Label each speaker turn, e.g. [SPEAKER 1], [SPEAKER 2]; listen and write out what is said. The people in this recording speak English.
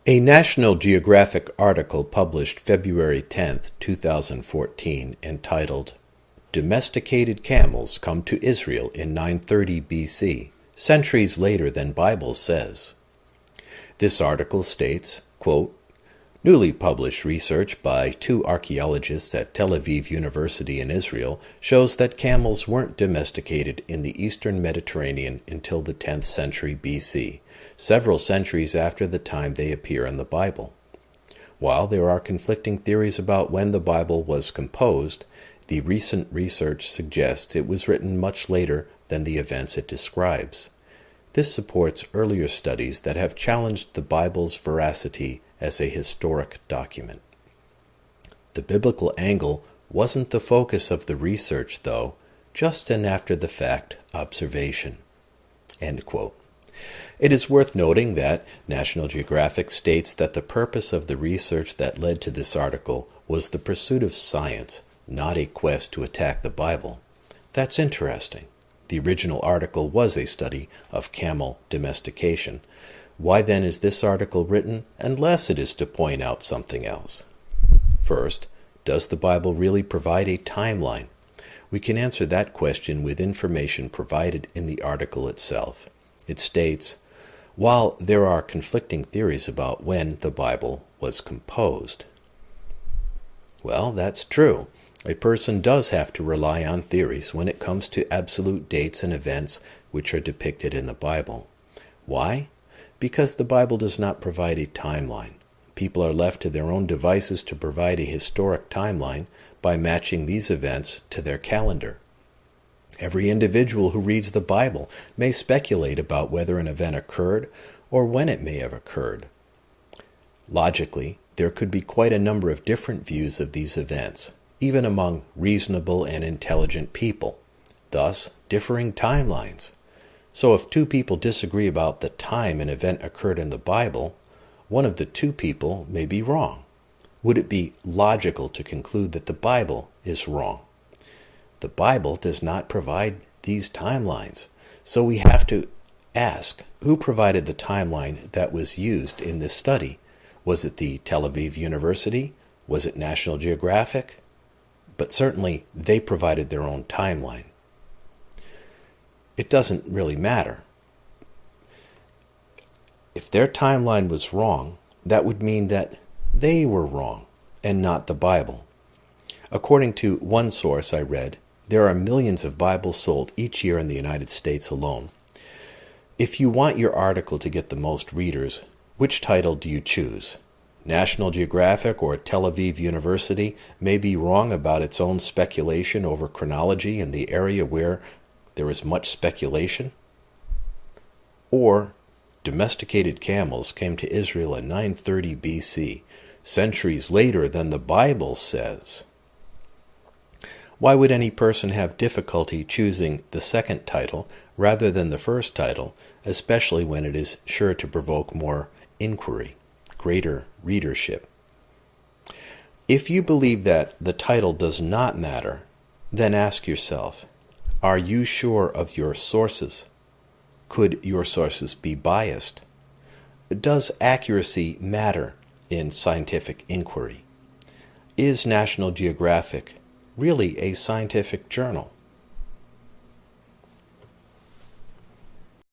[SPEAKER 1] A National Geographic article published February 10, 2014, entitled, "Domesticated Camels Come to Israel in 930 BC, Centuries Later Than Bible Says." This article states, quote, "Newly published research by two archaeologists at Tel Aviv University in Israel shows that camels weren't domesticated in the eastern Mediterranean until the 10th century BC, several centuries after the time they appear in the Bible. While there are conflicting theories about when the Bible was composed, the recent research suggests it was written much later than the events it describes. This supports earlier studies that have challenged the Bible's veracity as a historic document. The biblical angle wasn't the focus of the research, though, just an after-the-fact observation." End quote. It is worth noting that National Geographic states that the purpose of the research that led to this article was the pursuit of science, not a quest to attack the Bible. That's interesting. The original article was a study of camel domestication. Why then is this article written, unless it is to point out something else? First, does the Bible really provide a timeline? We can answer that question with information provided in the article itself. It states, "While there are conflicting theories about when the Bible was composed." Well, that's true. A person does have to rely on theories when it comes to absolute dates and events which are depicted in the Bible. Why? Because the Bible does not provide a timeline. People are left to their own devices to provide a historic timeline by matching these events to their calendar. Every individual who reads the Bible may speculate about whether an event occurred or when it may have occurred. Logically, there could be quite a number of different views of these events, even among reasonable and intelligent people, thus differing timelines. So if two people disagree about the time an event occurred in the Bible, one of the two people may be wrong. Would it be logical to conclude that the Bible is wrong? The Bible does not provide these timelines, so we have to ask, who provided the timeline that was used in this study? Was it the Tel Aviv University? Was it National Geographic? But certainly they provided their own timeline. It doesn't really matter. If their timeline was wrong, that would mean that they were wrong and not the Bible. According to one source I read, there are millions of Bibles sold each year in the United States alone. If you want your article to get the most readers, which title do you choose? National Geographic or Tel Aviv University may be wrong about its own speculation over chronology in the area where there is much speculation? Or domesticated camels came to Israel in 930 BC, centuries later than the Bible says. Why would any person have difficulty choosing the second title rather than the first title, especially when it is sure to provoke more inquiry, greater readership? If you believe that the title does not matter, then ask yourself, are you sure of your sources? Could your sources be biased? Does accuracy matter in scientific inquiry? Is National Geographic really a scientific journal?